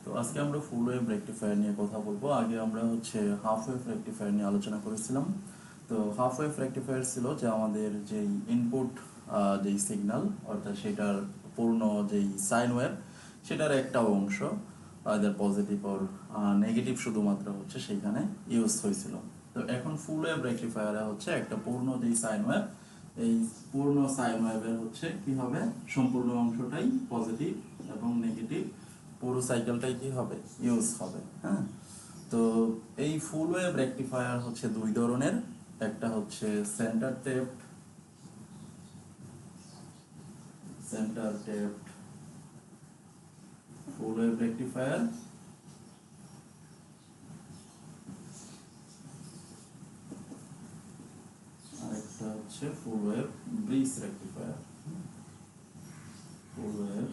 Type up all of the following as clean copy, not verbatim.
তো আজকে আমরা ফুল ওয়েভ রেকটিফায়ার নিয়ে কথা বলবো। আগে আমরা হাফ ওয়েভ রেকটিফায়ার নিয়ে আলোচনা করেছিলাম। তো হাফ ওয়েভ রেকটিফায়ার ছিল যে আমাদের যেই ইনপুট যেই সিগন্যাল অর্থাৎ সেটার পূর্ণ যেই সাইন ওয়েভ সেটার একটা অংশ আইদার পজিটিভ অর নেগেটিভ শুধুমাত্র সেইখানে ইউজ হয়েছিল। তো এখন ফুল ওয়েভ রেকটিফায়ারে একটা পূর্ণ যেই সাইন ওয়েভ, এই পূর্ণ সাইন ওয়েভের কি হবে, সম্পূর্ণ অংশটাই পজিটিভ এবং নেগেটিভ পুরো সাইকেলটাই কি হবে, ইউজ হবে। হ্যাঁ, তো এই ফুল ওয়েভ রেকটিফায়ার দুই ধরনের। একটা centre tapped full wave rectifier, আর একটা full wave bridge rectifier. Full wave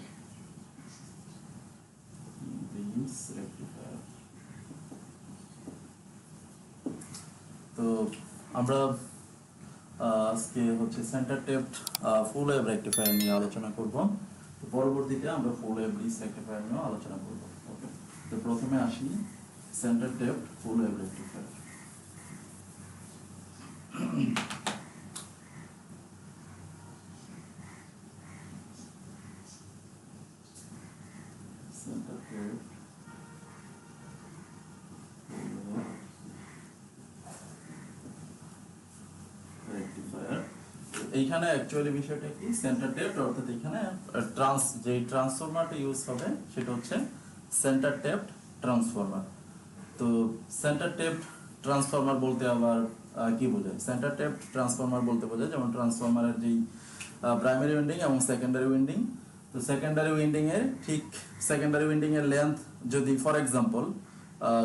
bridge rectifier. তো আমরা আজকে centre tapped full wave rectifier নিয়ে আলোচনা করব। তো পরবর্তীতে আমরা ফুল ওয়েভ ব্রিজ রেকটিফায়ার নিয়ে আলোচনা করব। ওকে, তো প্রথমে আসি centre tapped full wave rectifier. Centre tapped এইখানে অ্যাকচুয়ালি বিষয়টা কি, সেন্টার টেপড অর্থাৎ এখানে যে ট্রান্সফরমারটা ইউজ হবে সেটা সেন্টার টেপড ট্রান্সফরমার। তো সেন্টার টেপড ট্রান্সফরমার বলতে আবার কি বোঝায়? সেন্টার টেপড ট্রান্সফরমার বলতে বোঝায় যেমন ট্রান্সফরমারের যেই প্রাইমারি উইন্ডিং এবং সেকেন্ডারি উইন্ডিং। তো সেকেন্ডারি উইন্ডিং এর সেকেন্ডারি উইন্ডিং এর লেন্থ যদি ফর এক্সাম্পল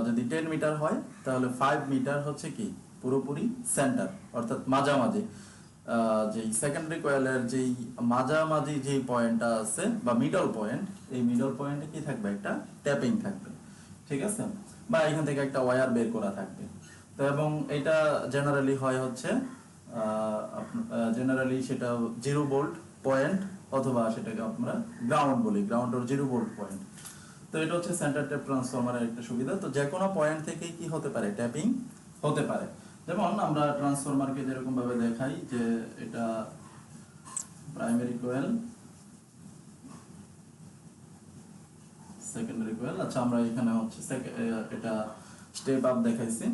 যদি 10 মিটার হয়, তাহলে 5 মিটার কি পুরোপুরি সেন্টার অর্থাৎ মাঝামাঝি। যেই সেকেন্ডারি কয়েলের যেই মাঝামাঝি যেই পয়েন্টটা আছে বা মিডল পয়েন্ট, এই মিডল পয়েন্টে কি থাকবে, একটা ট্যাপিং থাকবে, ঠিক আছে, বা এখান থেকে একটা ওয়্যার বের করা থাকবে। তো এবং এটা জেনারেলি হয় জেনারেলি সেটা 0 ভোল্ট পয়েন্ট, অথবা সেটাকে আমরা গ্রাউন্ড বলি, গ্রাউন্ড ওর 0 ভোল্ট পয়েন্ট। তো এটা সেন্টার টেপ ট্রান্সফরমারের একটা সুবিধা। তো যে কোনো পয়েন্ট থেকেই কি হতে পারে, ট্যাপিং হতে পারে। যেমন আমরা ট্রান্সফরমারকে যেরকম ভাবে দেখাই যে এটা প্রাইমারি কয়েল, সেকেন্ডারি কয়েল। আচ্ছা, আমরা এখানে এটা স্টেপ আপ দেখাইছি।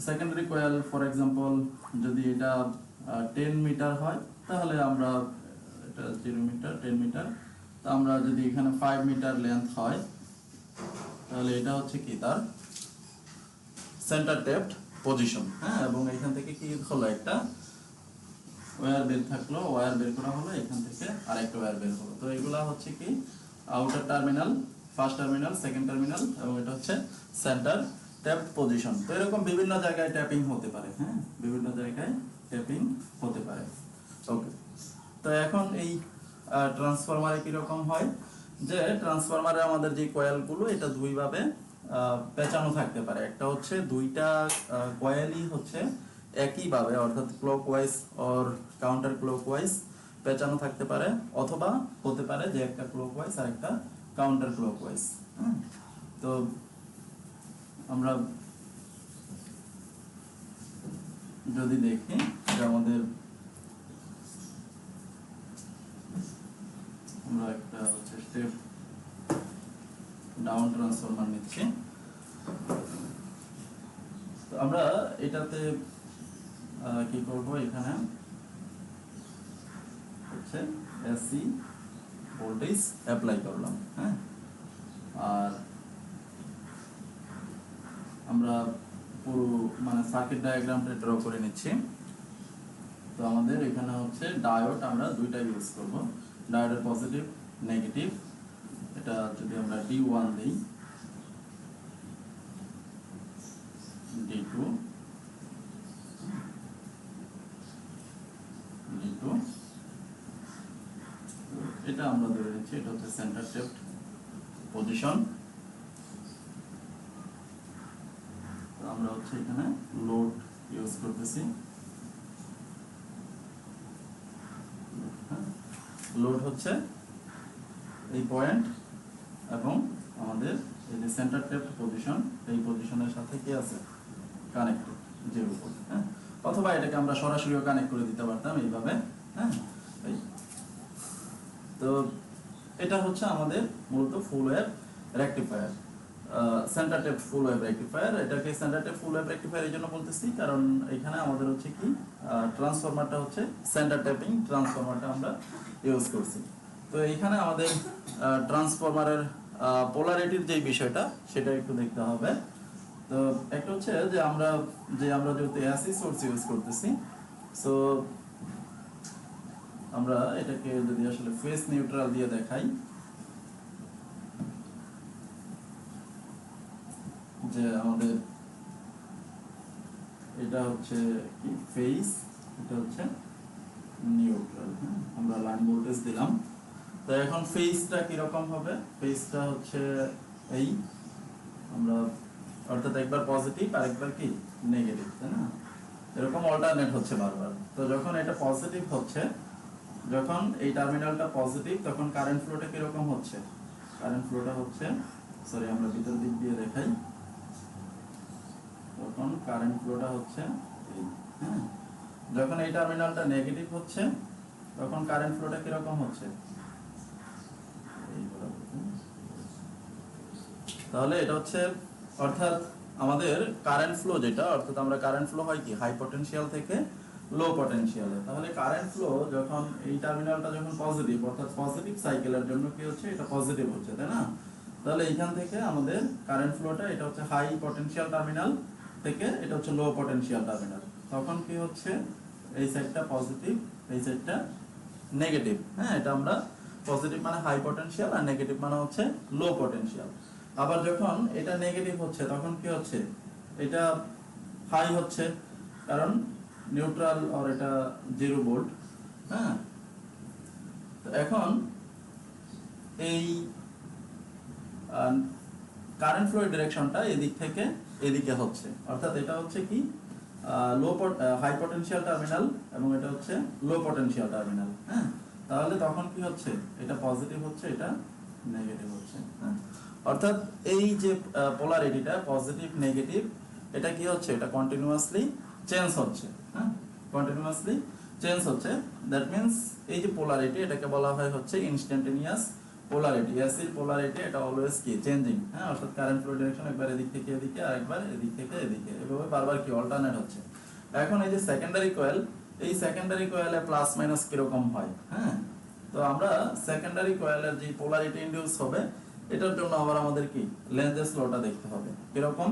সেকেন্ডারি কয়েল ফর এক্সাম্পল যদি এটা 10 মিটার হয়, তাহলে আমরা এটা 0 মিটার 10 মিটার, তো আমরা যদি এখানে 5 মিটার লেন্থ হয়, তাহলে এটা কি তার সেন্টার টেপড পজিশন। হ্যাঁ, এবং এখান থেকে কি হলো, একটা ওয়্যার বের থাকলো, ওয়্যার বের করা হলো, এখান থেকে আরেকটা ওয়্যার বের হলো। তো এগুলা কি outer terminal, first terminal, second terminal, এবং এটা সেন্টার ট্যাপড পজিশন। তো এরকম বিভিন্ন জায়গায় ট্যাপিং হতে পারে। হ্যাঁ, বিভিন্ন জায়গায় ট্যাপিং হতে পারে। ওকে, তো এখন এই ট্রান্সফরমারে কিরকম হয় যে ট্রান্সফরমারে আমাদের যে কয়েলগুলো, এটা দুই ভাবে পেঁচানো থাকতে পারে। একটা দুইটা কয়েলই একইভাবে অর্থাৎ ক্লকওয়াইজ অর কাউন্টার ক্লকওয়াইজ পেঁচানো থাকতে পারে, অথবা হতে পারে যে একটা ক্লকওয়াইজ আর একটা কাউন্টার ক্লকওয়াইজ। তো আমরা যদি দেখি যে আমরা একটা স্টেপ ডাউন ট্রান্সফরমার নিচ্ছি। তো আমরা এটাতে কি করব, এখানে এসি ভোল্টেজ অ্যাপ্লাই করলাম। হ্যাঁ, আর আমরা পুরো সার্কিট ডায়াগ্রামটা ড্র করে নিচ্ছি। তো আমাদের এখানে ডায়োড আমরা দুইটা ইউজ করব, ডায়োডের পজিটিভ নেগেটিভ। এটা যদি আমরা D1 দিই, D2, এটা আমরা ধরে নিচ্ছি এটা সেন্টার টেপড পজিশন। আমরা এখানে লোড ইউজ করতেছি। লোড এই পয়েন্ট এবং আমাদের এই যে যে সেন্টার টেপড পজিশন, এই পজিশনের সাথে কি আছে কানেক্টেড জিরো ভোল্ট। হ্যাঁ, অথবা এটাকে আমরা সরাসরিও কানেক্ট করে দিতে পারতাম এইভাবে। হ্যাঁ, তো এটা হচ্ছে আমাদের মূলত full wave rectifier, centre tap full wave rectifier. এটাকে centre tap full wave rectifier এই জন্য বলতেছি কারণ এখানে আমাদের হচ্ছে কি ট্রান্সফরমারটা হচ্ছে সেন্টার টেপিং ট্রান্সফরমারটা আমরা ইউজ করছি। তো এইখানে আমাদের ট্রান্সফরমারের পোলারিটির যে বিষয়টা সেটা একটু দেখতে হবে। তো একটা হচ্ছে যে আমরা যেহেতু এসি সোর্স ইউজ করতেছি, সো আমরা এটাকে যদি আসলে ফেস নিউট্রাল দিয়ে দেখাই, যে আমাদের এটা হচ্ছে কি ফেস, এটা হচ্ছে নিউট্রাল। আমরা লাইন ভোল্টেজ দিলাম। তো এখন ফেসটা কি রকম হবে? ফেসটা হচ্ছে এই আমরা অর্থাৎ একবার পজিটিভ আর একবার কি নেগেটিভ, তাই না? এরকম অল্টারনেট হচ্ছে বারবার। তো যখন এটা পজিটিভ হচ্ছে, যখন এই টার্মিনালটা পজিটিভ, তখন কারেন্ট ফ্লোটা কি রকম হচ্ছে? কারেন্ট ফ্লোটা হচ্ছে, সরি আমরা ভিতর দিক দিয়ে দেখাই, তখন কারেন্ট ফ্লোটা হচ্ছে এই। হ্যাঁ, যখন এই টার্মিনালটা নেগেটিভ হচ্ছে, তখন কারেন্ট ফ্লোটা কি রকম হচ্ছে? তাহলে এটা হচ্ছে অর্থাৎ আমাদের কারেন্ট ফ্লো যেটা, অর্থাৎ আমরা কারেন্ট ফ্লো হয় কি হাই পটেনশিয়াল থেকে লো পটেনশিয়ালে। তাহলে কারেন্ট ফ্লো যখন এই টার্মিনালটা যখন পজিটিভ, অর্থাৎ পজিটিভ সাইকেলের জন্য কি হচ্ছে, এটা পজিটিভ হচ্ছে, তাই না? তাহলে এইখান থেকে আমাদের কারেন্ট ফ্লোটা এটা হচ্ছে হাই পটেনশিয়াল টার্মিনাল থেকে এটা হচ্ছে লো পটেনশিয়াল টার্মিনাল। তখন কি হচ্ছে, এই সাইডটা পজিটিভ, এই সাইডটা নেগেটিভ। হ্যাঁ, এটা আমরা পজিটিভ মানে হাই পটেনশিয়াল আর নেগেটিভ মানে হচ্ছে লো পটেনশিয়াল। আবার যখন এটা নেগেটিভ হচ্ছে তখন কি হচ্ছে, এটা হাই হচ্ছে কারণ নিউট্রাল আর এটা 0 ভোল্ট। হ্যাঁ, তো এখন এই কারেন্ট ফ্লো ডিরেকশনটা এদিক থেকে এদিকে হচ্ছে, অর্থাৎ এটা হচ্ছে কি হাই পটেনশিয়াল টার্মিনাল এবং এটা হচ্ছে লো পটেনশিয়াল টার্মিনাল। হ্যাঁ, তাহলে তখন কি হচ্ছে, এটা পজিটিভ হচ্ছে, এটা নেগেটিভ হচ্ছে। হ্যাঁ, অর্থাৎ এই যে পোলারিটিটা পজিটিভ নেগেটিভ, এটা কি হচ্ছে, এটা কন্টিনিউয়াসলি চেঞ্জ হচ্ছে। হ্যাঁ, কন্টিনিউয়াসলি চেঞ্জ হচ্ছে। দ্যাট মিন্স এই যে পোলারিটি, এটাকে বলা হয় হচ্ছে ইনস্ট্যান্টেনিয়াস পোলারিটি। এসির পোলারিটি এটা অলওয়েজ কি চেঞ্জিং। হ্যাঁ, অর্থাৎ কারেন্ট ফ্লো ডিরেকশন একবার এদিক থেকে এদিকে আর একবার এদিক থেকে এদিকে, এভাবে বারবার কি অল্টারনেট হচ্ছে। এখন এই যে সেকেন্ডারি কয়েল, এই সেকেন্ডারি কয়েলে প্লাস মাইনাস কিরকম হয়? হ্যাঁ, তো আমরা সেকেন্ডারি কয়েলের যে পোলারিটি ইনডিউস হবে, এটার জন্য আবার আমাদের কি লেনজেস লটা দেখতে হবে। কিরকম,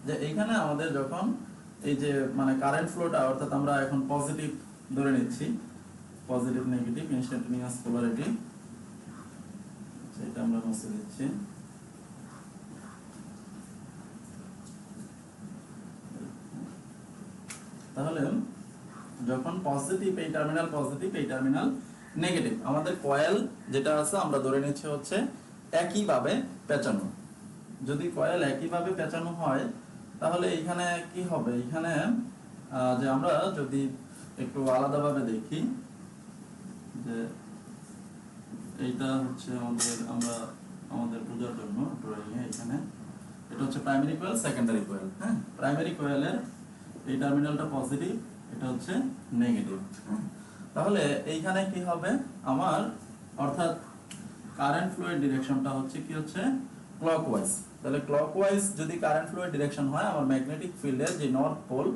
যে এইখানে আমাদের যখন এই যে মানে কারেন্ট ফ্লোটা, অর্থাৎ আমরা এখন পজিটিভ ধরে নিচ্ছি, পজিটিভ নেগেটিভ ইনস্ট্যান্টেনিয়াস পোলারিটি, সেটা আমরা মুছে দিচ্ছি। তাহলে যখন পজিটিভ, এই টার্মিনাল পজিটিভ, এই টার্মিনাল নেগেটিভ, আমাদের কয়েল যেটা আছে আমরা ধরে নিচ্ছি হচ্ছে একইভাবে পেঁচানো। যদি কয়েল একইভাবে পেঁচানো হয় তাহলে এখানে কি হবে, এখানে যে আমরা যদি একটু আলাদাভাবে দেখি, যে এইটা হচ্ছে আমাদের বোঝার জন্য ড্রয়িং এ, এখানে এটা হচ্ছে প্রাইমারি কয়েল, সেকেন্ডারি কয়েল। হ্যাঁ, প্রাইমারি কয়েলের এই টার্মিনালটা পজিটিভ, এটা হচ্ছে নেগেটিভ। তাহলে এইখানে কি হবে আমার, অর্থাৎ কারেন্ট ফ্লোয়ের ডিরেকশনটা হচ্ছে কি হচ্ছে ক্লকওয়াইজ। তাহলে ক্লকওয়াইজ যদি কারেন্ট ফ্লোয়ের ডিরেকশন হয়, আমার ম্যাগনেটিক ফিল্ডের যে নর্থ পোল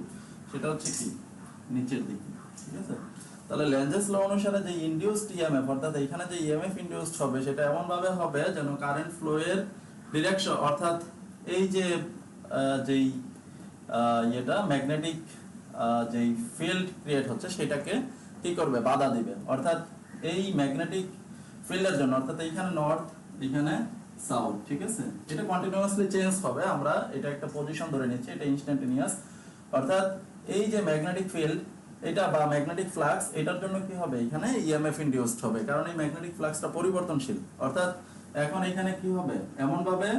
সেটা হচ্ছে কি নিচের দিকে। ঠিক আছে, তাহলে লেনজেস ল অনুসারে যে ইনডিউসড ইএমএফ, অর্থাৎ এখানে যে ইএমএফ ইনডিউসড হবে সেটা এমন ভাবে হবে যেন কারেন্ট ফ্লোয়ের ডিরেকশন, অর্থাৎ এই যে যেই এটা ম্যাগনেটিক যেই ফিল্ড ক্রিয়েট হচ্ছে সেটাকে কি করবে, বাধা দিবে। অর্থাৎ এই ম্যাগনেটিক ফিল্ডের জন্য, অর্থাৎ এইখানে নর্থ, এখানে সাউথ, ঠিক আছে, এটা কন্টিনিউয়াসলি চেঞ্জ হবে। আমরা এটা একটা পজিশন ধরে নিচ্ছি, এটা ইনস্ট্যান্টেনিয়াস। অর্থাৎ এই যে ম্যাগনেটিক ফিল্ড এটা বা ম্যাগনেটিক ফ্লাক্স, এটার জন্য কি হবে, এখানে ইএমএফ ইনডিউসড হবে, কারণ এই ম্যাগনেটিক ফ্লাক্সটা পরিবর্তনশীল। অর্থাৎ এখন এখানে কি হবে, এমন ভাবে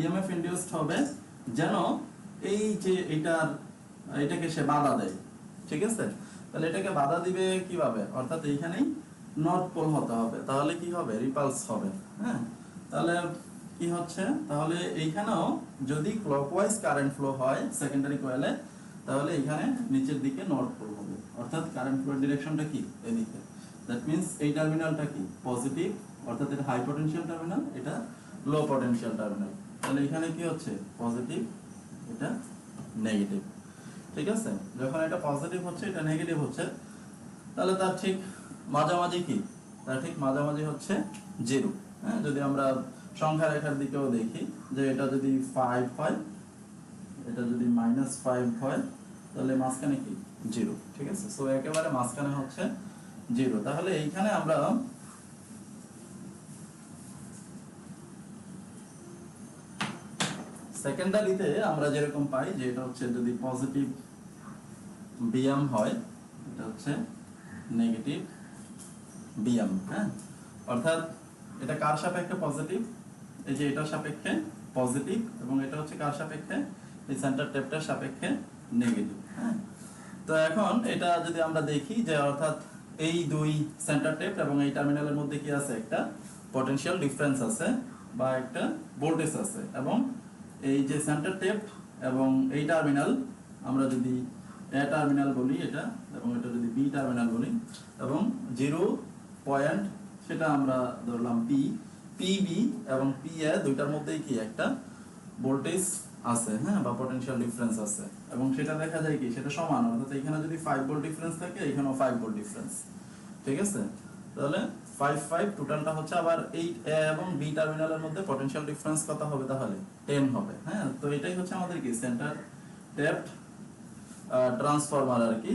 ইএমএফ ইনডিউসড হবে যেন এই যে এটাকে সে বাধা দেয়। ঠিক আছে, তাহলে এটাকে বাধা দিবে কিভাবে, অর্থাৎ এইখানেই নর্থ পোল হতে হবে, তাহলে কি হবে, রিপালস হবে। হ্যাঁ, তাহলে কি হচ্ছে, তাহলে এইখানেও যদি ক্লকওয়াইজ কারেন্ট ফ্লো হয় সেকেন্ডারি কয়েলে, তাহলে এখানে নিচের দিকে নর্থ পোল হবে, অর্থাৎ কারেন্ট ফ্লোর ডিরেকশনটা কি এদিকে। দ্যাট মিন্স এই টার্মিনালটা কি পজিটিভ, অর্থাৎ এটা হাই পটেনশিয়াল টার্মিনাল, এটা লো পটেনশিয়াল টার্মিনাল। তাহলে এখানে কি হচ্ছে পজিটিভ, এটা নেগেটিভ। ঠিক আছে, যখন এটা পজিটিভ হচ্ছে এটা নেগেটিভ হচ্ছে, তাহলে তার ঠিক মাঝামাঝি কি, তার ঠিক মাঝামাঝি হচ্ছে জিরো। হ্যাঁ, যদি আমরা সংখ্যা রেখার দিকেও দেখি যে এটা যদি 5 হয়, এটা যদি -5 হয়, তাহলে মাঝখানে কি জিরো। ঠিক আছে, সো একেবারে মাঝখানে হচ্ছে জিরো। তাহলে এইখানে আমরা সেকেন্ডারিতে আমরা যেরকম পাই যে এটা হচ্ছে যদি পজিটিভ বিএম হয়, এটা হচ্ছে নেগেটিভ বিএম। হ্যাঁ, অর্থাৎ এটা কার সাপেক্ষে পজিটিভ, এই যে এটার সাপেক্ষে পজিটিভ, এবং এটা হচ্ছে কার সাপেক্ষে, এই সেন্টার টেপটার সাপেক্ষে নেগেটিভ। হ্যাঁ, তো এখন এটা যদি আমরা দেখি যে অর্থাৎ এই দুই সেন্টার টেপ এবং এই টার্মিনালের মধ্যে কি আছে, একটা পটেনশিয়াল ডিফারেন্স আছে বা একটা ভোল্টেজ আছে, এবং এই যে সেন্টার টেপ এবং এই টার্মিনাল আমরা যদি এ টার্মিনাল বলি এটা, এবং এটা যদি বি টার্মিনাল বলি, এবং 0 পয়েন্ট সেটা আমরা ধরলাম পি, পিবি এবং পি এ দুইটার মধ্যেই কি একটা ভোল্টেজ আছে, হ্যাঁ, বা পটেনশিয়াল ডিফারেন্স আছে, এবং সেটা দেখা যায় কি সেটা সমান, অর্থাৎ এখানে যদি 5 ভোল্ট ডিফারেন্স থাকে এখানেও 5 ভোল্ট ডিফারেন্স। ঠিক আছে, তাহলে 5 5 টোটালটা হচ্ছে, আবার এই এ এবং বি টার্মিনালের মধ্যে পটেনশিয়াল ডিফারেন্স কত হবে, তাহলে 10 হবে। হ্যাঁ, তো এটাই হচ্ছে আমাদের কি সেন্টার টেপ ট্রান্সফরমার আর কি।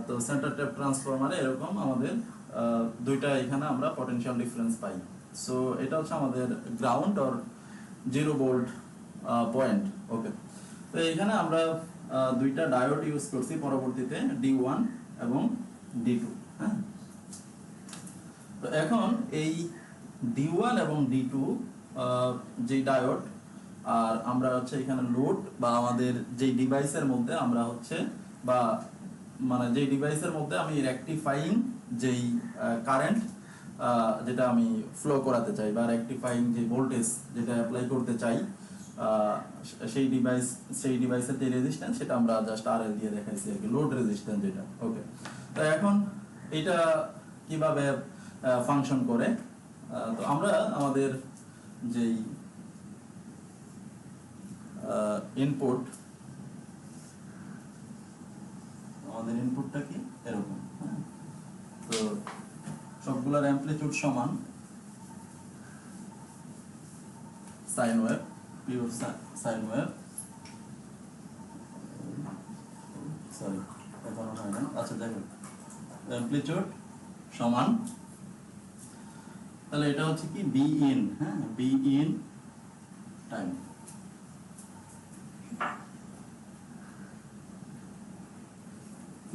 তো সেন্টার টেপ ট্রান্সফরমারে এরকম আমাদের দুইটা এখানে আমরা পটেনশিয়াল ডিফারেন্স পাই। সো এটা হচ্ছে আমাদের গ্রাউন্ড অর 0 ভোল্ট পয়েন্ট। ওকে, তো এখানে আমরা দুইটা ডায়োড ইউজ করছি পরবর্তীতে, D1 এবং D2। হ্যাঁ, তো এখন এই D1 এবং D2 যে ডায়োড, আর আমরা হচ্ছে এখানে লোড বা আমাদের যে ডিভাইসের মধ্যে আমরা হচ্ছে, বা মানে যে ডিভাইসের মধ্যে আমি রেকটিফাইং যেই কারেন্ট যেটা আমি ফ্লো করাতে চাই, বা রেকটিফাইং যে ভোল্টেজ যেটা অ্যাপ্লাই করতে চাই, সেই ডিভাইসের যে রেজিস্ট্যান্স সেটা আমরা জাস্ট আরএল দিয়ে দেখাইছি আর কি, লোড রেজিস্ট্যান্স যেটা। ওকে, তো এখন এটা কিভাবে ফাংশন করে, তো আমরা আমাদের যেই ইনপুট, আমাদের ইনপুটটা কি এরকম। হ্যাঁ, তো সবগুলোর অ্যামপ্লিটিউড সমান, sine wave, pure sine wave, sorry এখনো হয় না, আচ্ছা দেখো অ্যামপ্লিটিউড সমান, তাহলে এটা হচ্ছে কি বি ইন। হ্যাঁ, be in time,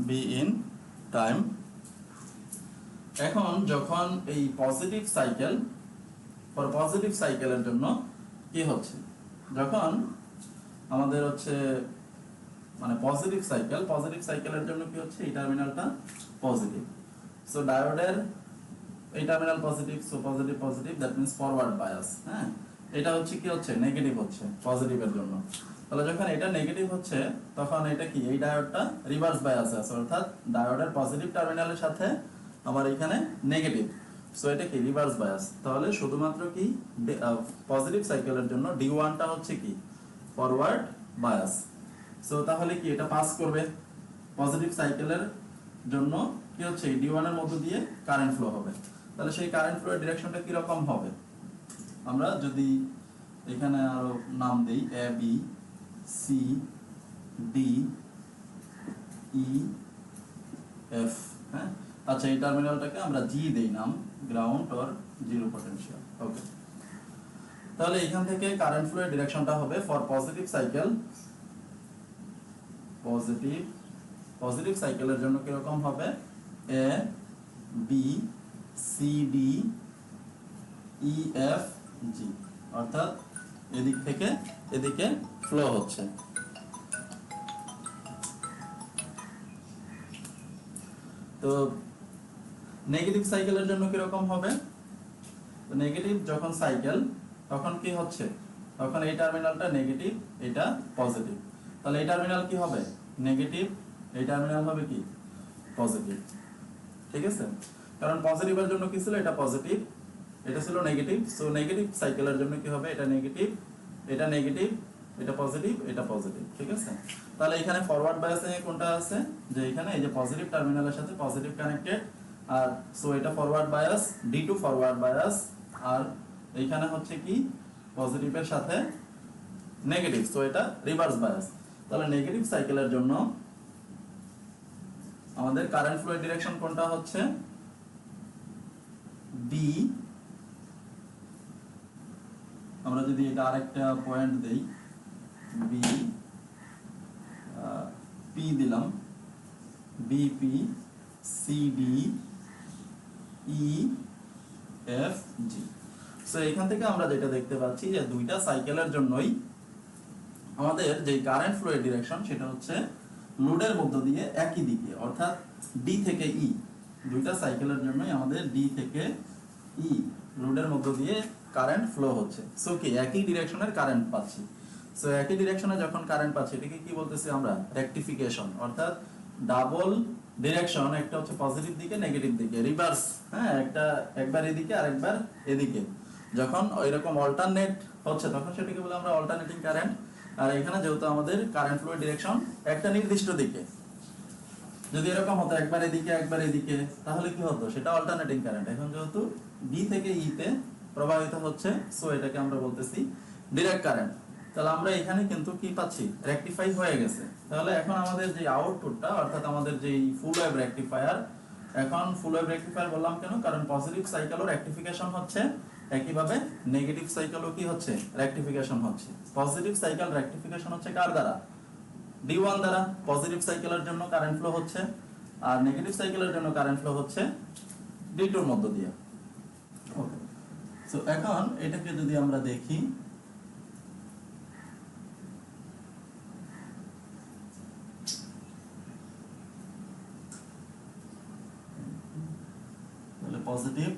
be in time. এখন যখন এই পজিটিভ সাইকেল, ফর পজিটিভ সাইকেলের জন্য কি হচ্ছে, যখন আমাদের হচ্ছে মানে পজিটিভ সাইকেলের জন্য কি হচ্ছে, এই টার্মিনালটা পজিটিভ, সো ডায়োডের এই terminal positive, so positive positive, that means forward bias. হ্যাঁ, এটা হচ্ছে কি হচ্ছে নেগেটিভ হচ্ছে পজিটিভের জন্য। তাহলে যখন এটা নেগেটিভ হচ্ছে তখন এটা কি, এই ডায়োডটা রিভার্স বায়াস আছে, অর্থাৎ ডায়োডের পজিটিভ টার্মিনালের সাথে আমার এখানে নেগেটিভ, সো এটা কি রিভার্স বায়াস। তাহলে শুধুমাত্র কি পজিটিভ সাইকেলের জন্য D1টা হচ্ছে কি ফরওয়ার্ড বায়াস। সো তাহলে কি এটা পাস করবে পজিটিভ সাইকেলের জন্য, কি হচ্ছে D1 এর মধ্য দিয়ে কারেন্ট ফ্লো হবে। তাহলে সেই কারেন্ট ফ্লোর ডিরেকশনটা কি রকম হবে, আমরা যদি এখানে আরো নাম দেই A B C D E F. হ্যাঁ, আচ্ছা এই টার্মিনালটাকে আমরা জি দেই নাম, ground or zero potential. Okay, তাহলে এখান থেকে কারেন্ট ফ্লোর ডিরেকশনটা হবে ফর পজিটিভ সাইকেল, পজিটিভ সাইকেলের জন্য কি রকম হবে, A B C D E F G, অর্থাৎ এদিক থেকে এদিকে ফ্লো হচ্ছে। তো নেগেটিভ সাইকেলের জন্য কি রকম হবে, তো নেগেটিভ যখন সাইকেল তখন কি হচ্ছে, তখন এই টার্মিনালটা নেগেটিভ, এটা পজিটিভ। তাহলে এই টার্মিনাল কি হবে নেগেটিভ, এই টার্মিনাল হবে কি পজিটিভ। ঠিক আছে, কারণ পজিটিভের জন্য কি ছিল, এটা পজিটিভ, এটা ছিল নেগেটিভ। সো নেগেটিভ সাইকেলের জন্য কি হবে, এটা নেগেটিভ, এটা নেগেটিভ, এটা পজিটিভ, এটা পজিটিভ। ঠিক আছে, তাহলে এখানে ফরওয়ার্ড বায়াসে কোনটা আছে, যে এখানে এই যে পজিটিভ টার্মিনালের সাথে পজিটিভ কানেক্টেড, আর সো এটা forward bias, D2 forward bias, আর এইখানে হচ্ছে কি পজিটিভের সাথে নেগেটিভ, সো এটা রিভার্স বায়াস। তাহলে নেগেটিভ সাইকেলের জন্য আমাদের কারেন্ট ফ্লো ডিরেকশন কোনটা হচ্ছে B। আমরা যদি এটা আরেকটা পয়েন্ট দেই, B P দিলাম, BP CD E F G। So এখান থেকে আমরা যেটা দেখতে পাচ্ছি যে দুইটা সাইকেলের জন্যই আমাদের যে কারেন্ট ফ্লো ডিরেকশন সেটা হচ্ছে লোডের মধ্য দিয়ে একই দিকে, অর্থাৎ D থেকে E, দুইটা সাইকেলের জন্যই আমাদের D থেকে E লোডের মধ্য দিয়ে কারেন্ট ফ্লো হচ্ছে। সো কি একই ডিরেকশনের কারেন্ট পাচ্ছি। সো একই ডিরেকশনে যখন কারেন্ট পাচ্ছি এটাকে কি বলতেছি আমরা, রেকটিফিকেশন, অর্থাৎ ডাবল ডিরেকশন, একটা হচ্ছে পজিটিভ দিকে নেগেটিভ দিকে, রিভার্স, হ্যাঁ, একটা একবার এদিকে আর একবার এদিকে, যখন ওইরকম অল্টারনেট হচ্ছে তখন সেটাকে বলে আমরা অল্টারনেটিং কারেন্ট। আর এখানে যেহেতু আমাদের কারেন্ট ফ্লো ডিরেকশন একটা নির্দিষ্ট দিকে, যদি এরকম হতো একবার এদিকে একবার এদিকে তাহলে কি হতো, সেটা অল্টারনেটিং কারেন্ট। এখন যেহেতু ডি থেকে ই তে প্রবাহিত হচ্ছে, সো এটাকে আমরা বলতেছি ডাইরেক্ট কারেন্ট। তাহলে আমরা এখানে কিন্তু কি পাচ্ছি, রেকটিফাই হয়ে গেছে। তাহলে এখন আমাদের যে আউটপুটটা, অর্থাৎ আমাদের যে ফুল ওয়েভ রেকটিফায়ার, এখন ফুল ওয়েভ রেকটিফায়ার বললাম কেন, কারণ পজিটিভ সাইকেলও রেকটিফিকেশন হচ্ছে, একইভাবে নেগেটিভ সাইকেলও কি হচ্ছে, রেকটিফিকেশন হচ্ছে। পজিটিভ সাইকেল রেকটিফিকেশন হচ্ছে কার দ্বারা, D1 দ্বারা, পজিটিভ সাইকেলের জন্য কারেন্ট ফ্লো হচ্ছে, আর নেগেটিভ সাইকেলের জন্য কারেন্ট ফ্লো হচ্ছে D2 এর মধ্য দিয়ে। ওকে, সো এখন এটাকে যদি আমরা দেখি, তাহলে পজিটিভ,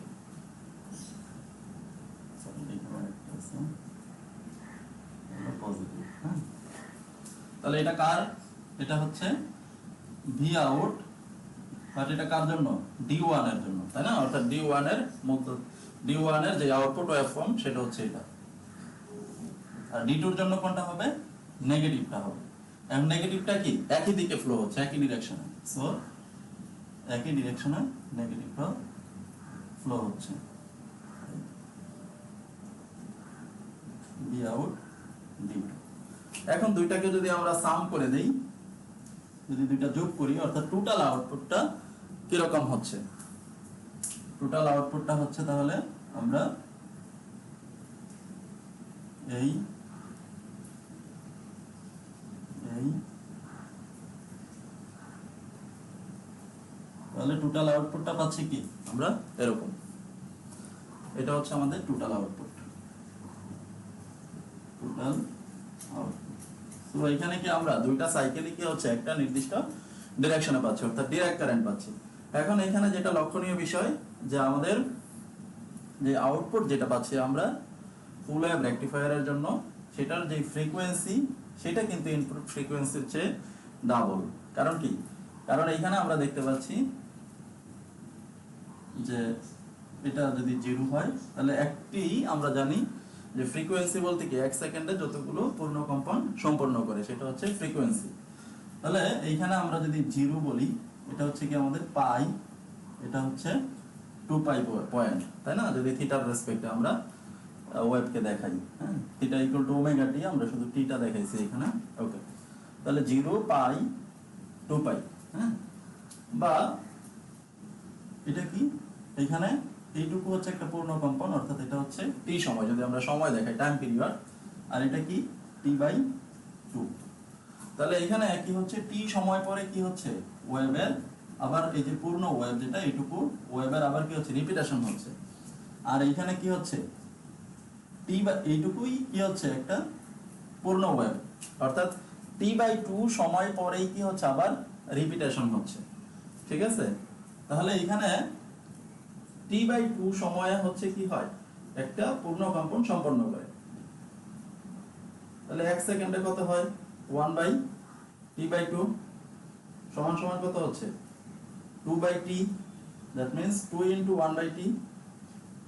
পজিটিভ, হ্যাঁ, তাহলে এটা কার, এটা হচ্ছে ভি আউট, আর এটা কার জন্য, D1 এর জন্য, তাই না, অর্থাৎ D1 এর মধ্য, D1 এর যে আউটপুট ওয়েভফর্ম সেটা হচ্ছে এটা, আর D2 এর জন্য কোনটা হবে, নেগেটিভটা হবে। এবং নেগেটিভটা কি একই দিকে ফ্লো হচ্ছে, একই ডিরেকশনে, সো একই ডিরেকশনে নেগেটিভটা ফ্লো হচ্ছে, ভি আউট D2। এখন দুইটাকে যদি আমরা সাম করে দেই, যদি দুইটা যোগ করি, অর্থাৎ টোটাল আউটপুটটা কিরকম হচ্ছে, টোটাল আউটপুটটা হচ্ছে, তাহলে আমরা এই তাহলে টোটাল আউটপুটটা পাচ্ছি কি আমরা এরকম, এটা হচ্ছে আমাদের টোটাল আউটপুট, টোটাল আউটপুট। তো এখানে কি আমরা দুইটা সাইকেলই কি হচ্ছে একটা নির্দিষ্ট ডিরেকশনে পাচ্ছি, অর্থাৎ ডাইরেক্ট কারেন্ট পাচ্ছি। এখন এখানে যেটা লক্ষণীয় বিষয়, যে আমাদের যে আউটপুট যেটা পাচ্ছি আমরা ফুল ওয়েভ রেকটিফায়ারের জন্য, সেটার যে ফ্রিকোয়েন্সি সেটা কিন্তু ইনপুট ফ্রিকোয়েন্সির চেয়ে ডাবল। কারণ কি, কারণ এখানে আমরা দেখতে পাচ্ছি যে এটা যদি 0 হয় তাহলে একটি, আমরা জানি যে ফ্রিকোয়েন্সি বলতে কি 1 সেকেন্ডে যতগুলো পূর্ণ কম্পন সম্পন্ন করে সেটা হচ্ছে ফ্রিকোয়েন্সি। তাহলে এইখানে আমরা যদি 0 বলি, এটা হচ্ছে কি আমাদের পাই, এটা হচ্ছে 2 পাই পয়েন্ট, তাই না, যদি থিটার রেসপেক্টে আমরা ওয়েভকে দেখাই, হ্যাঁ, theta equal to omega t, আমরা শুধু টিটা দেখাইছি এখানে। ওকে, তাহলে 0 পাই 2 পাই, হ্যাঁ, বা এটা কি এখানে এইটুকু হচ্ছে একটা পূর্ণ কম্পন, অর্থাৎ এটা হচ্ছে টি সময়, যদি আমরা সময় দেখাই টাইম পিরিয়ড, আর এটা কি T/2। তাহলে এখানে কি হচ্ছে, টি সময় পরে কি হচ্ছে ওয়েভের, আবার এই যে পূর্ণ ওয়েভ যেটা এইটুকু ওয়েভের আবার কি হচ্ছে রিপিটেশন হচ্ছে, আর এইখানে কি হচ্ছে এইটুকুই কি হচ্ছে একটা পূর্ণ ওয়েভ, অর্থাৎ T/2 সময় পরেই কি হচ্ছে আবার রিপিটেশন হচ্ছে। ঠিক আছে, তাহলে এখানে T/2 সময়ে হচ্ছে কি হয়, একটা পূর্ণ কম্পন সম্পন্ন করে। তাহলে 1 সেকেন্ডে কত হয় 1/t/2 সমান সমান কত হচ্ছে 2/t, দ্যাট মিন্স 2 * 1/t।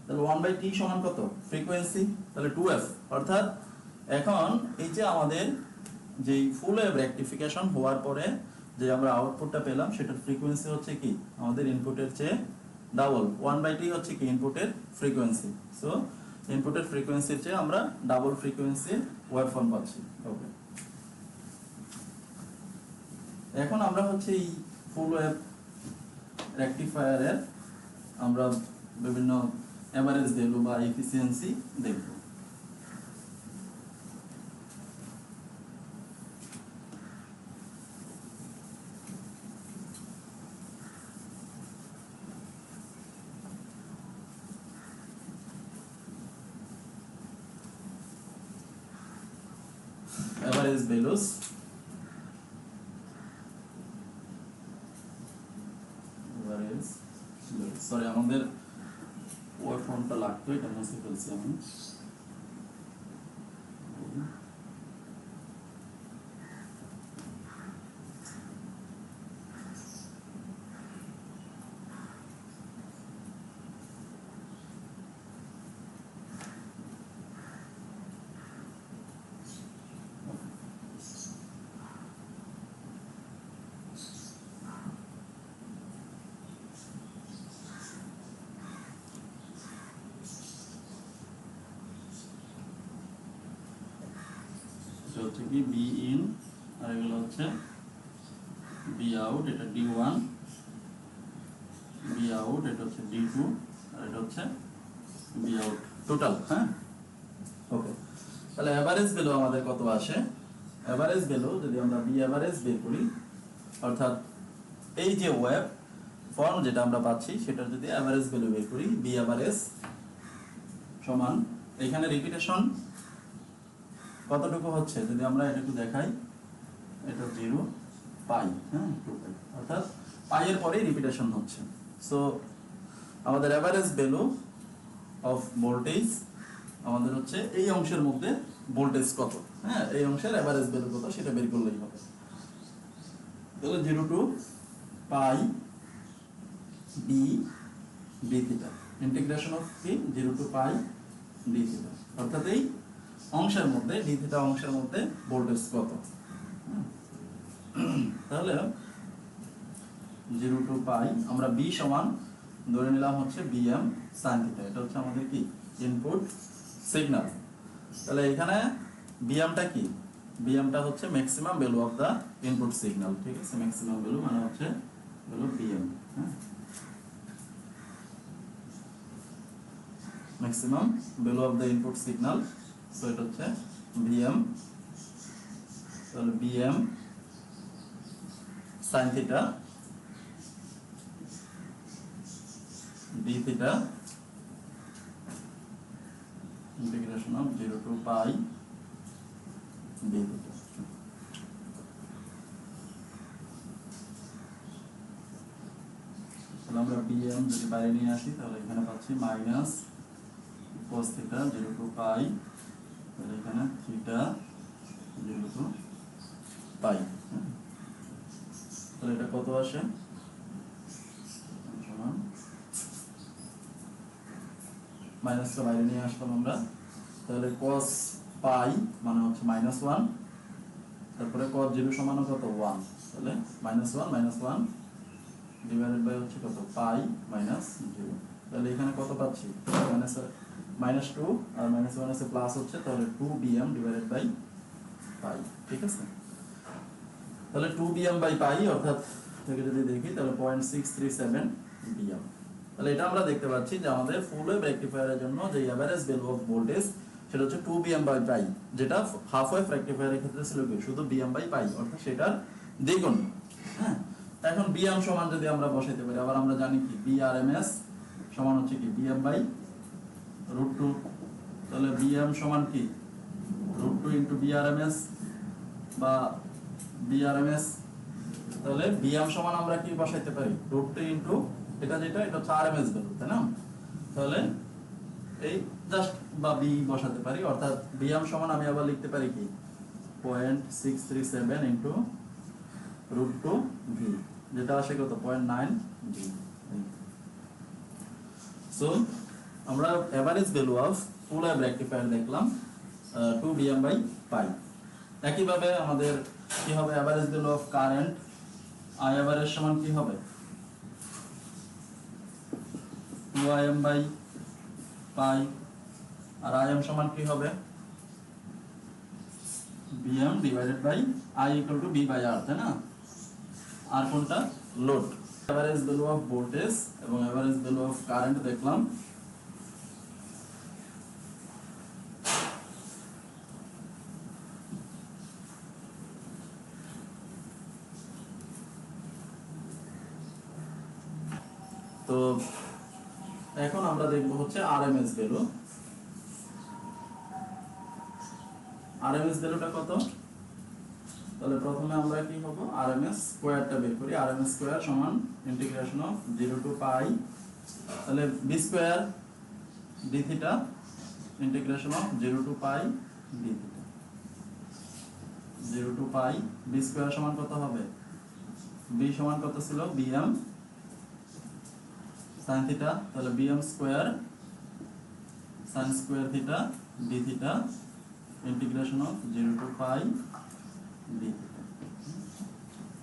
তাহলে 1/t সমান কত ফ্রিকোয়েন্সি, তাহলে 2f। অর্থাৎ এখন এই যে আমাদের যেই ফুল ওয়েভ রেকটিফিকেশন হওয়ার পরে যে আমরা আউটপুটটা পেলাম সেটার ফ্রিকোয়েন্সি হচ্ছে কি আমাদের ইনপুটের চেয়ে ডাবল। 1/t হচ্ছে কি ইনপুটের ফ্রিকোয়েন্সি। সো ইনপুটের ফ্রিকোয়েন্সির চেয়ে আমরা ডাবল ফ্রিকোয়েন্সির ওয়েভফর্ম পাচ্ছি। ওকে, এখন আমরা হচ্ছে এই ফুল ওয়েভ রেকটিফায়ারের আমরা বিভিন্ন এভারেজ ভ্যালু বা এফিসিয়েন্সি দেখব। average values, সরি আমাদের ওয়ার ফর্মটা লাগতো, এটা মুছে ফেলছি আমি। হচ্ছে কি বি ইন আর এগুলো হচ্ছে বি আউট, এটা D1, বি আউট এটা হচ্ছে D2 আর এটা হচ্ছে বি আউট টোটাল। হ্যাঁ, ওকে। তাহলে এভারেজ ভ্যালু আমাদের কত আসে? এভারেজ ভ্যালু যদি আমরা বি এভারেজ বের করি, অর্থাৎ এই যে ওয়েভ ফর্ম যেটা আমরা পাচ্ছি সেটার যদি এভারেজ ভ্যালু বের করি, বি এভারেজ সমান এখানে রিপিটেশন কতটুকু হচ্ছে যদি আমরা এটা একটু দেখাই, এটা 0 পাই, হ্যাঁ 2 পাই, অর্থাৎ পাই এর পরেই রিপিটেশন হচ্ছে। সো আমাদের এভারেজ ভ্যালু অফ ভোল্টেজ আমাদের হচ্ছে এই অংশের মধ্যে ভোল্টেজ কত, হ্যাঁ এই অংশের এভারেজ ভ্যালু কত সেটা বের করলেই হবে। তাহলে 0 to pi D D theta, integration of কি 0 to পাই ডি থিটা, অর্থাৎ এই অংশের মধ্যে ডি থিটা অংশের মধ্যে ভোল্টেজ কত। তাহলে 0 to পাই আমরা বি সমান ধরে নিলাম হচ্ছে বিএম সাইন থিটা, এটা হচ্ছে আমাদের কি ইনপুট সিগন্যাল। তাহলে এখানে বিএমটা কি, বিএমটা হচ্ছে maximum value of the input signal, ঠিক আছে, ম্যাক্সিমাম ভ্যালু মানে হচ্ছে হলো বিএম, হ্যাঁ maximum value of the input signal. So এটা হচ্ছে বিএম, তাহলে BM sine theta D theta integration of 0 to pi d theta. তাহলে আমরা বিএম যদি বাইরে নিয়ে আসি তাহলে এখানে পাচ্ছি মাইনাস cos থিটা 0 to পাই, তাহলে এখানে থিটা 0 to পাই। তাহলে এটা কত আসে সমান মাইনাসটা বাইরে নিয়ে আসলাম আমরা, তাহলে cos পাই মানে হচ্ছে -1, তারপরে cos 0 সমান কত 1, তাহলে -1 ডিভাইডেড বাই হচ্ছে কত পাই -0। তাহলে এখানে কত পাচ্ছি -2 আর -1 আছে প্লাস হচ্ছে, তাহলে 2bm ডিভাইডেড বাই পাই, ঠিক আছে। তাহলে 2bm বাই পাই, অর্থাৎ থেকে যদি দেখি তাহলে 0.637 bm। তাহলে এটা আমরা দেখতে পাচ্ছি যে আমাদের ফুল ওয়েভ রেকটিফায়ারের জন্য যে এভারেজ ভ্যালু অফ ভোল্টেজ সেটা হচ্ছে 2bm বাই পাই, যেটা হাফ ওয়েভ রেকটিফায়ারের ক্ষেত্রে ছিল কি শুধু bm বাই পাই, অর্থাৎ সেটার দ্বিগুণ। হ্যাঁ, এখন bm সমান যদি আমরা বসাইতে পারি, আবার আমরা জানি কি brms সমান হচ্ছে কি bm বাই √2, তাহলে bm সমান কি √2 ইনটু brms বা brms, তাহলে bm সমান আমরা কি বসাইতে পারি √2 ইনটু এটা যেটা এটা হচ্ছে rms ভ্যালু, তাই না? তাহলে এই জাস্ট বা বি বসাতে পারি, অর্থাৎ বিএম সমান আমি আবার লিখতে পারি কি 0.637 ইনটু √2 ভি, যেটা আসে কত 0.9 ভি। সো আমরা average value of full wave rectifier দেখলাম 2 bm/π। একইভাবে আমাদের কি হবে average value of current I average সমান কি হবে 2 im/π, আর im সমান কি হবে bm divided by i equal to b by r, তাই না? আর কোনটা load. Average value of voltage এবং এভারেজ ভ্যালু অফ কারেন্ট দেখলাম। তো এখন আমরা দেখব হচ্ছে আরএমএস ভ্যালু। আরএমএস ভ্যালুটা কত? তাহলে প্রথমে আমরা কি করব আরএমএস স্কয়ারটা বের করি। আরএমএস স্কয়ার সমান ইন্টিগ্রেশন অফ 0 টু পাই, তাহলে B square d theta integration of 0 two pi d theta. 0 two pi B square সমান কত হবে? বি সমান কত ছিল? বিএম sin থিটা, তাহলে BM square sin square theta D theta integration of 0 two pi d theta.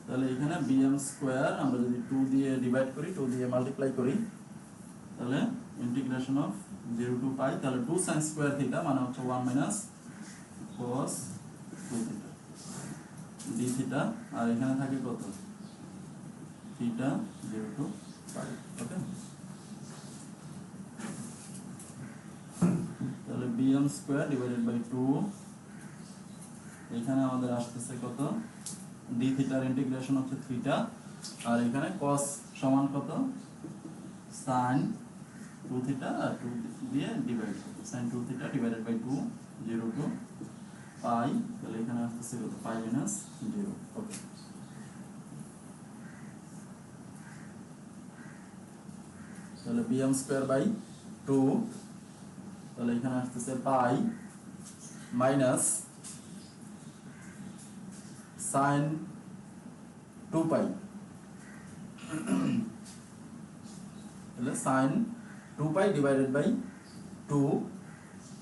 তাহলে এখানে BM square আমরা যদি 2 দিয়ে ডিভাইড করি, 2 দিয়ে মাল্টিপ্লাই করি, তাহলে ইন্টিগ্রেশন অফ 0 টু পাই, তাহলে 2 sin স্কয়ার থিটা মানে হচ্ছে 1 minus cos 2 theta D theta, আর এখানে থাকে কত থিটা 0 টু পাই। ওকে, তাহলে bm স্কয়ার ডিভাইডেড বাই 2, এখানে আমাদের আসতেছে কত d থিটার ইন্টিগ্রেশন হচ্ছে থিটা, আর এখানে cos সমান কত sin 2 থিটা, আর 2 দিয়ে divide sin 2 theta divided by 2 0 two pi, তাহলে এখানে আসতেছে কত পাই মাইনাস 0। ওকে, তাহলে bm স্কয়ার বাই 2, তাহলে এখানে আসতেছে পাই মাইনাস sin 2 পাই, তাহলে sin 2 পাই ডিভাইডেড বাই 2,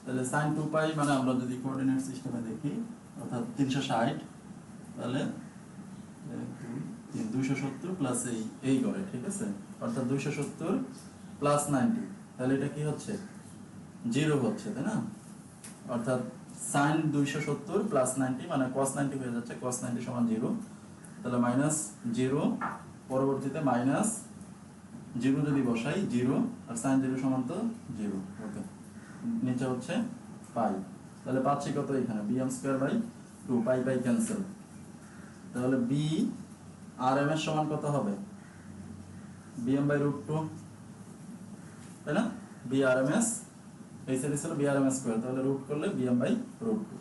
তাহলে sin 2 পাই মানে আমরা যদি কোঅর্ডিনেট সিস্টেমে দেখি অর্থাৎ 360, তাহলে 270 প্লাস এই করে, ঠিক আছে, অর্থাৎ 270 প্লাস 90, তাহলে এটা কি হচ্ছে 0 হচ্ছে, তাই না? অর্থাৎ sin 270 প্লাস 90 মানে cos 90 হয়ে যাচ্ছে, cos 90 সমান 0, তাহলে মাইনাস 0, পরবর্তীতে মাইনাস 0 যদি বসাই 0, আর sin 0 সমান তো 0। ওকে, নিচে হচ্ছে পাই, তাহলে পাচ্ছি কত এখানে bm স্কয়ার বাই 2, পাই পাই ক্যান্সেল, তাহলে b rms সমান কত হবে bm বাই √2, তাই না? b rms এই সাইডে ছিল bRMS স্কয়ার, তাহলে রুট করলে bm বাই √2,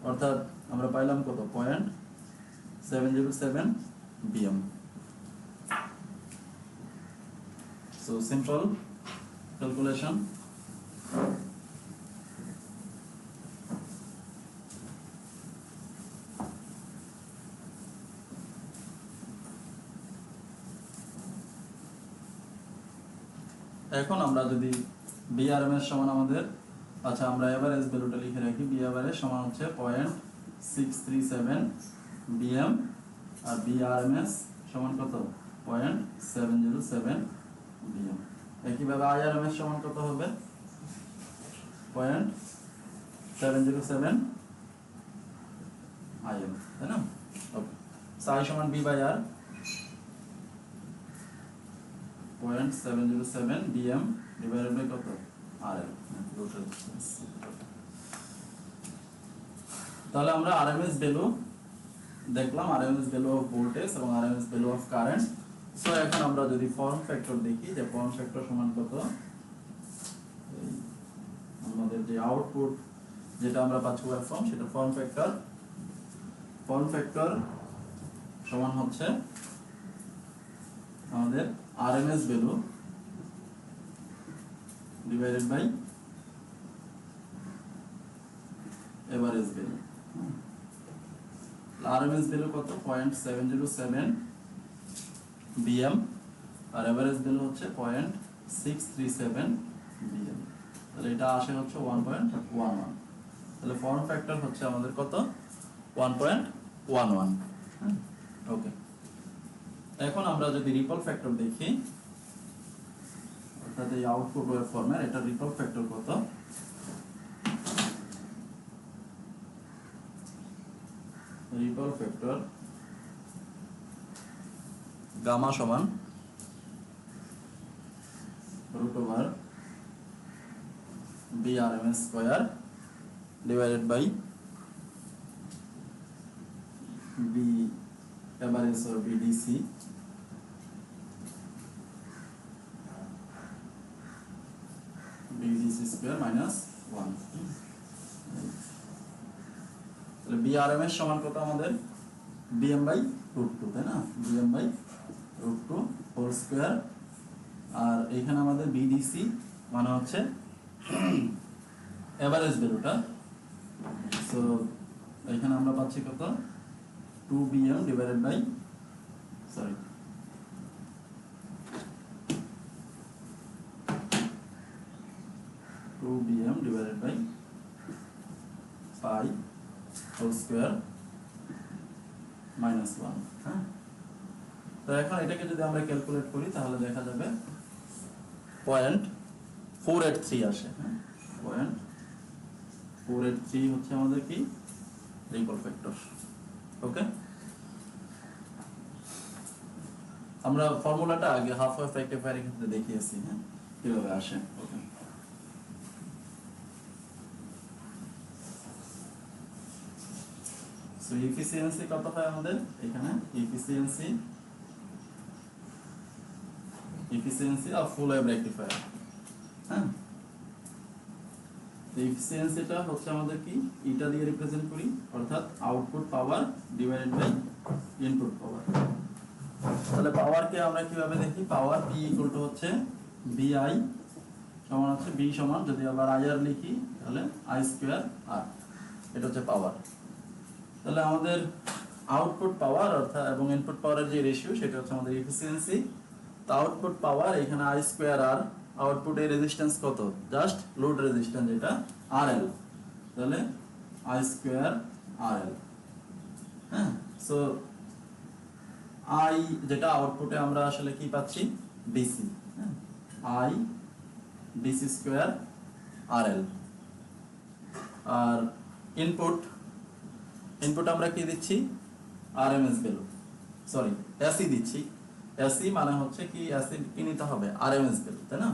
অর্থাৎ আমরা পাইলাম কত 0.707 bm। So simple calculation. এখন আমরা যদি bRMS সমান আমাদের, আচ্ছা আমরা এভারেজ ভ্যালুটা লিখে রাখি, b এভারেজ সমান হচ্ছে 0.637 bm, আর bRMS সমান কত 0.707 bm। একইভাবে IRMS সমান কত হবে 0.707 im, তাই না? ওকে, I সমান b by r 0.707 bm divided by কত rl, তাহলে আমরা আরএমএস ভ্যালু দেখলাম, আরএমএস ভ্যালু অফ ভোল্টেজ এবং RMS value of current. So এখন আমরা যদি ফর্ম ফ্যাক্টর দেখি, যে ফর্ম ফ্যাক্টর সমান কত, আমাদের যে আউটপুট যেটা আমরা পাচ্ছি ওয়েভ ফর্ম, সেটা ফর্ম ফ্যাক্টর সমান হচ্ছে আমাদের RMS value divided by average value. RMS value কত 0.707 বিএম আর এভারেজ ভ্যালু হচ্ছে 0.637 বিএম। তাহলে এটা আসে হচ্ছে 1.11। তাহলে ফর্ম ফ্যাক্টর হচ্ছে আমাদের কত 1.11। ওকে, এখন আমরা যদি রিপল ফ্যাক্টর দেখি, অর্থাৎ এই আউটপুট ওয়েভ ফর্মের এটা রিপল ফ্যাক্টর কত, রিপল ফ্যাক্টর গামা সমান √/BRMS² divided by B average or BDC square minus 1। তাহলে BRMS সমান কত আমাদের BM/√2, তাই না, BM/√2 হোল স্কয়ার। আর এখানে আমাদের BDC মানে হচ্ছে এভারেজ ভ্যালুটা। সো এখানে আমরা পাচ্ছি কত 2BM divided by 2BM divided by pi whole square minus 1। হ্যাঁ, তো এখন এটাকে যদি আমরা ক্যালকুলেট করি তাহলে দেখা যাবে 0.483 আসে। হ্যাঁ, 0.483 হচ্ছে আমাদের কি রিপল ফ্যাক্টর। ওকে, আমরা ফর্মুলাটা আগে হাফ ওয়েভ রেকটিফায়ার এর ক্ষেত্রে দেখিয়েছি, হ্যাঁ, কিভাবে আসে। ওকে, সো এফিসিয়েন্সি কত হয় আমাদের এখানে, efficiency of full wave rectifier. হ্যাঁ, তো এফিসিয়েন্সিটা হচ্ছে আমাদের কি এটা দিয়ে রিপ্রেজেন্ট করি, অর্থাৎ output power divided by input power. তাহলে পাওয়ারকে আমরা কিভাবে দেখি, পাওয়ার P ইকুয়াল টু হচ্ছে VI সমান হচ্ছে B সমান, যদি আবার IR লিখি তাহলে I² R, এটা হচ্ছে পাওয়ার। তাহলে আমাদের আউটপুট পাওয়ার অর্থাৎ এবং ইনপুট পাওয়ারের যে রেশিও সেটা হচ্ছে আমাদের এফিসিয়েন্সি। তো আউটপুট পাওয়ার এখানে I² R, আউটপুটের রেজিস্ট্যান্স কত, জাস্ট লোড রেজিস্ট্যান্স যেটা RL, তাহলে I² RL। হ্যাঁ, সো I যেটা আউটপুটে আমরা আসলে কি পাচ্ছি DC, I DC² RL। আর ইনপুট আমরা কি দিচ্ছি RMS ভ্যালু, সরি AC দিচ্ছি। AC মানে হচ্ছে কি AC কি নিতে হবে RMS ভ্যালু, তাই না।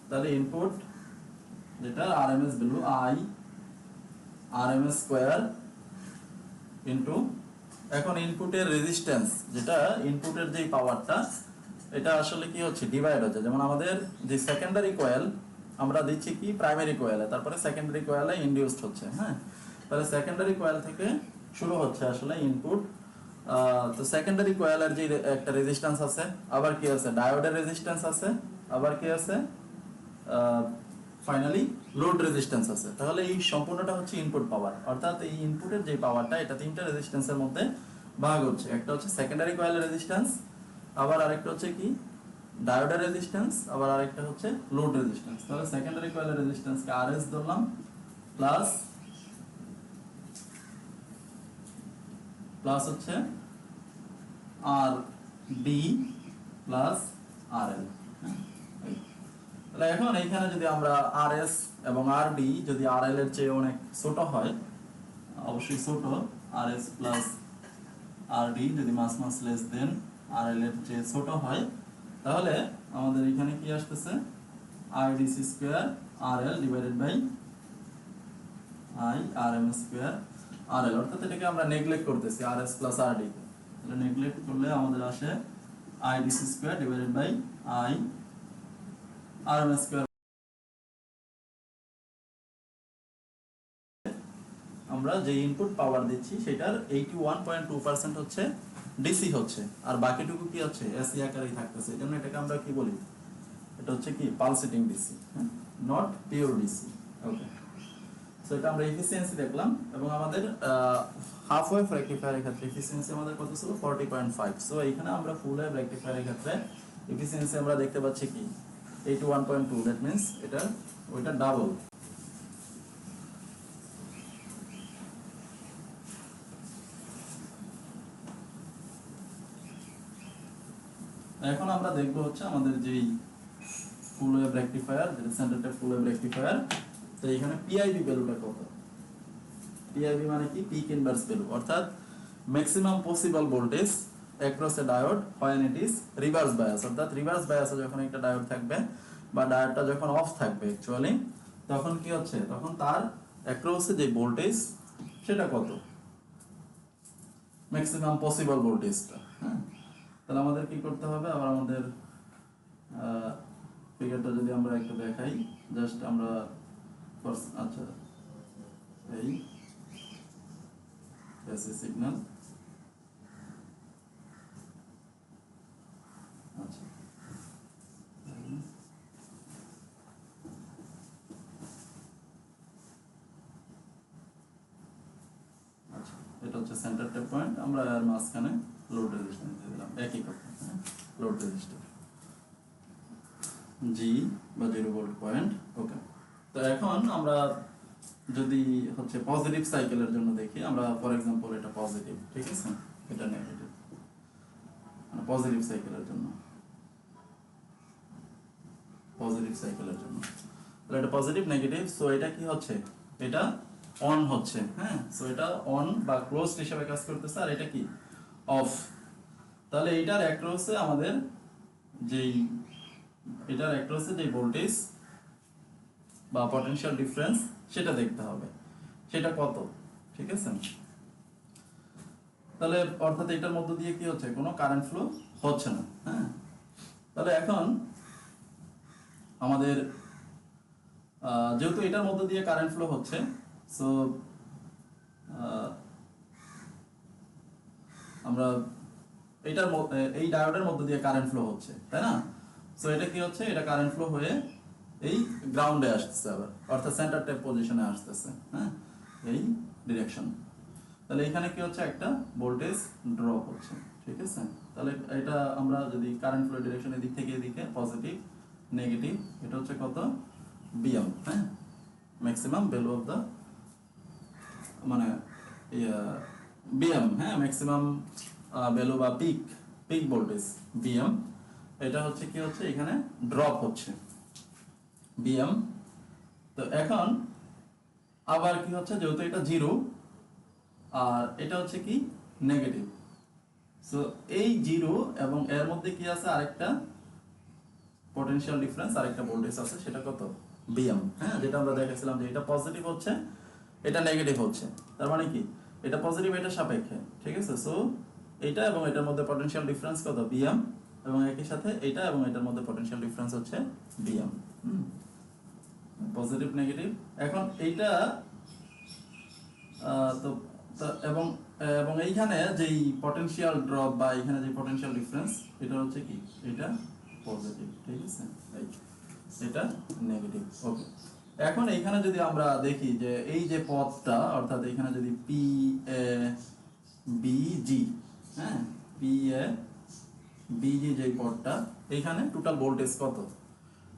তাহলে ইনপুট যেটা RMS value I RMS² into, এখন ইনপুটের রেজিস্ট্যান্স যেটা ইনপুটের যে পাওয়ারটা এটা আসলে কি হচ্ছে ডিভাইড হচ্ছে, যেমন আমাদের যে সেকেন্ডারি কয়েল আমরা দিচ্ছি কি প্রাইমারি কয়েলে, তারপরে সেকেন্ডারি কয়েলে ইনডিউসড হচ্ছে। হ্যাঁ, তাহলে সেকেন্ডারি কয়েল থেকে শুরু হচ্ছে আসলে ইনপুট। তো সেকেন্ডারি কয়েলের যে একটা রেজিস্ট্যান্স আছে, আবার কি আছে ডায়োডের রেজিস্ট্যান্স আছে, আবার কি আছে ফাইনালি লোড রেজিস্ট্যান্স আছে। তাহলে এই সম্পূর্ণটা হচ্ছে ইনপুট পাওয়ার, অর্থাৎ এই ইনপুটের যে পাওয়ারটা এটা তিনটা রেজিস্ট্যান্সের মধ্যে ভাগ হচ্ছে। একটা হচ্ছে সেকেন্ডারি কয়েলের রেজিস্ট্যান্স, আবার আরেকটা হচ্ছে কি ডায়োডের রেজিস্ট্যান্স, আবার আরেকটা হচ্ছে লোড রেজিস্ট্যান্স। তাহলে সেকেন্ডারি কয়েলের রেজিস্ট্যান্সকে RS ধরলাম প্লাস হচ্ছে RD প্লাস RL। তাহলে এখন এইখানে যদি আমরা RS এবং RD যদি RL এর চেয়ে অনেক ছোট হয়, অবশ্যই ছোট, RS প্লাস RD যদি মাস লেস দেন RL এর চেয়ে ছোট হয়, তাহলে আমাদের এখানে কি আসতেছে IDC² RL divided by I RMS² RL, অর্থাৎ এটাকে আমরা নেগলেক্ট করতেছি RS প্লাস RD কে। তাহলে নেগলেক্ট করলে আমাদের আসে IDC² divided by I RMS²। আমরা যে ইনপুট পাওয়ার দিচ্ছি সেটার 81.2% হচ্ছে ডিসি হচ্ছে, আর বাকিটুকু কি হচ্ছে এসি আকারেই থাকতেছে। এই জন্য এটাকে আমরা কি বলি, এটা হচ্ছে কি পালসেটিং ডিসি। হ্যাঁ, not pure DC. Okay, so এটা আমরা এফিসিয়েন্সি দেখলাম এবং আমাদের হাফ ওয়েভ রেকটিফায়ারের ক্ষেত্রে এফিসিয়েন্সি আমাদের কত ছিল 40.5। সো এখানে আমরা ফুল ওয়েভ রেকটিফায়ারের ক্ষেত্রে এফিসিয়েন্সি আমরা দেখতে পাচ্ছি কি 81.2, দ্যাট মিন্স এটা ওইটা ডাবল। এখন আমরা দেখব হচ্ছে আমাদের যেই ফুল ওয়েভ রেকটিফায়ার, যেটা centre tap full wave rectifier, তো এখানে পিআইবি ভ্যালুটা কত। পিআইবি মানে কি, পিক ইনভার্স ভ্যালু, অর্থাৎ maximum possible voltage across a diode when it is reverse bias. অর্থাৎ রিভার্স বায়াসে যখন একটা ডায়োড থাকবে বা ডায়োডটা যখন অফ থাকবে অ্যাকচুয়ালি, তখন কি হচ্ছে, তখন তার অ্যাক্রসে যে ভোল্টেজ সেটা কত, ম্যাক্সিমাম পসিবল ভোল্টেজটা। হ্যাঁ, তাহলে আমাদের কি করতে হবে, আবার আমাদের ফিগারটা যদি আমরা একটু দেখাই, জাস্ট আমরা আচ্ছা এই এসি সিগন্যাল, আচ্ছা আচ্ছা এটা হচ্ছে সেন্টার ট্যাপ পয়েন্ট, আমরা এর মাঝখানে লোড রেজিস্ট্যান্স দিয়ে দিলাম একই কথা। লোড রেজিস্ট্যান্স জি বা 0 ভোল্ট পয়েন্ট। ওকে, তো এখন আমরা যদি হচ্ছে পজিটিভ সাইকেলের জন্য দেখি, আমরা ফর এক্সাম্পল এটা পজিটিভ, ঠিক আছে, এটা নেগেটিভ, মানে পজিটিভ সাইকেলের জন্য, পজিটিভ সাইকেলের জন্য, তাহলে এটা পজিটিভ নেগেটিভ। সো এটা কি হচ্ছে, এটা অন হচ্ছে। হ্যাঁ, সো এটা অন বা ক্লোজড হিসেবে কাজ করতেছে, আর এটা কি অফ। তাহলে এটার অ্যাক্রসে আমাদের যেই এটার অ্যাক্রসে যে ভোল্টেজ বা পটেনশিয়াল ডিফারেন্স সেটা দেখতে হবে, সেটা কত, ঠিক আছে। তাহলে অর্থাৎ এটার মধ্য দিয়ে কি হচ্ছে, কোনো কারেন্ট ফ্লো হচ্ছে না। হ্যাঁ, তাহলে এখন আমাদের যেহেতু এটার মধ্য দিয়ে কারেন্ট ফ্লো হচ্ছে, সো আমরা এটার এই ডায়োডের মধ্য দিয়ে কারেন্ট ফ্লো হচ্ছে, তাই না। সো এটা কি হচ্ছে, এটা কারেন্ট ফ্লো হয়ে এই গ্রাউন্ডে আসতেছে আবার, অর্থাৎ সেন্টার ট্যাপ পজিশনে আসতেছে। হ্যাঁ, এই ডিরেকশন। তাহলে এখানে কি হচ্ছে, একটা ভোল্টেজ ড্রপ হচ্ছে, ঠিক আছে। তাহলে এটা আমরা যদি কারেন্ট ফ্লো ডিরেকশন এদিক থেকে এদিকে পজিটিভ নেগেটিভ, এটা হচ্ছে কত, বিএম। হ্যাঁ, ম্যাক্সিমাম ভ্যালু অফ দা মানে বিএম, হ্যাঁ, ম্যাক্সিমাম ভ্যালু বা পিক পিক ভোল্টেজ বিএম। এটা হচ্ছে কি হচ্ছে, এখানে ড্রপ হচ্ছে বিএম। তো এখন আবার কি হচ্ছে, যেহেতু এটা জিরো আর এটা হচ্ছে কি নেগেটিভ, সো এই জিরো এবং এর মধ্যে কি আছে, আরেকটা পটেনশিয়াল ডিফারেন্স, আরেকটা ভোল্টেজ আছে, সেটা কত, বিএম। হ্যাঁ, যেটা আমরা দেখেছিলাম যে এটা পজিটিভ হচ্ছে, এটা নেগেটিভ হচ্ছে, তার মানে কি এটা পজিটিভ, এটা সাপেক্ষে, ঠিক আছে। সো এটা এবং এটার মধ্যে পটেনশিয়াল ডিফারেন্স কত, বিএম, এবং একই সাথে এটা এবং এটার মধ্যে পটেনশিয়াল ডিফারেন্স হচ্ছে বিএম। Positive negative. এখন এইটা তো এবং এবং এইখানে যেই পটেনশিয়াল ড্রপ বা এখানে যে পটেনশিয়াল ডিফারেন্স, এটা হচ্ছে কি, এটা পজিটিভ, ঠিক আছে, এটা নেগেটিভ। ওকে, এখন এইখানে যদি আমরা দেখি যে এই যে পথটা, অর্থাৎ এখানে যদি পি এ বি জি, হ্যাঁ, পি এ বি জি যে পথটা, এইখানে টোটাল ভোল্টেজ কত,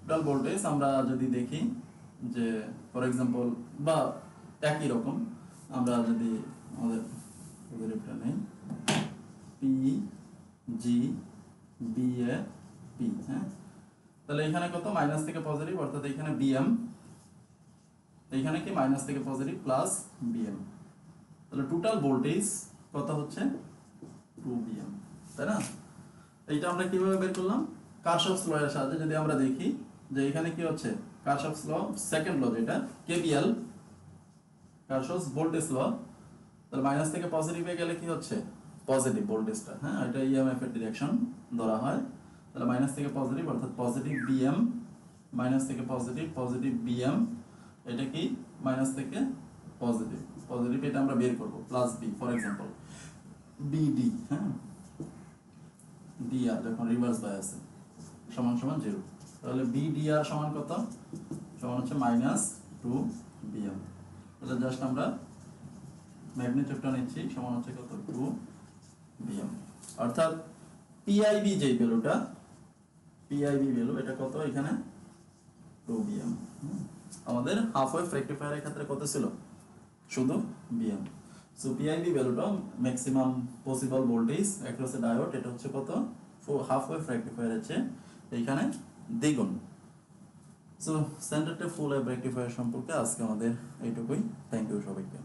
টোটাল ভোল্টেজ আমরা যদি দেখি যে ফর এক্সাম্পল বা একই রকম, আমরা যদি আমাদের এটা নেই P G B A P, হ্যাঁ, তাহলে এখানে কত, মাইনাস থেকে পজিটিভ, অর্থাৎ এখানে বিএম, এইখানে কি মাইনাস থেকে পজিটিভ প্লাস বিএম, তাহলে টোটাল ভোল্টেজ কত হচ্ছে 2 বিএম, তাই না। এইটা আমরা কিভাবে বের করলাম, কারশফস ল এর সাহায্যে। যদি আমরা দেখি যে এখানে কি হচ্ছে, কারশফস ল সেকেন্ড ল, যেটা কেভিএল, কারশফস ভোল্টেজ ল, তাহলে মাইনাস থেকে পজিটিভে গেলে কি হচ্ছে, পজিটিভ ভোল্টেজটা, হ্যাঁ, এটা ইএমএফ এর ডিরেকশন ধরা হয়। তাহলে মাইনাস থেকে পজিটিভ, অর্থাৎ পজিটিভ বিএম, মাইনাস থেকে পজিটিভ, পজিটিভ বিএম, এটা কি মাইনাস থেকে পজিটিভ, পজিটিভ এটা আমরা বের করব, plus B, for example BD, হ্যাঁ, ডিআর যখন রিভার্স বায়াসে সমান সমান 0, তাহলে বিডিআর সমান কত, সমান হচ্ছে -2 তাহলে জাস্ট আমরা ম্যাগনিটিউডটা নিচ্ছি সমান হচ্ছে কত 2 বিএম। অর্থাৎ পিআইবি যে ভ্যালুটা, পিআইবি ভ্যালু এটা কত এখানে 2 বিএম। আমাদের হাফ ওয়েভ রেকটিফায়ারের ক্ষেত্রে কত ছিল, শুধু বিএম। সো পিআইবি ভ্যালুটা maximum possible voltage across a diode, এটা হচ্ছে কত হাফ ওয়েভ রেকটিফায়ারের চেয়ে এইখানে দ্বিগুণ। সো স্ট্যান্ডার্ড ফুল ওয়েভ রেকটিফায়ার সম্পর্কে আজকে আমাদের এইটুকুই। থ্যাংক ইউ সবাইকে।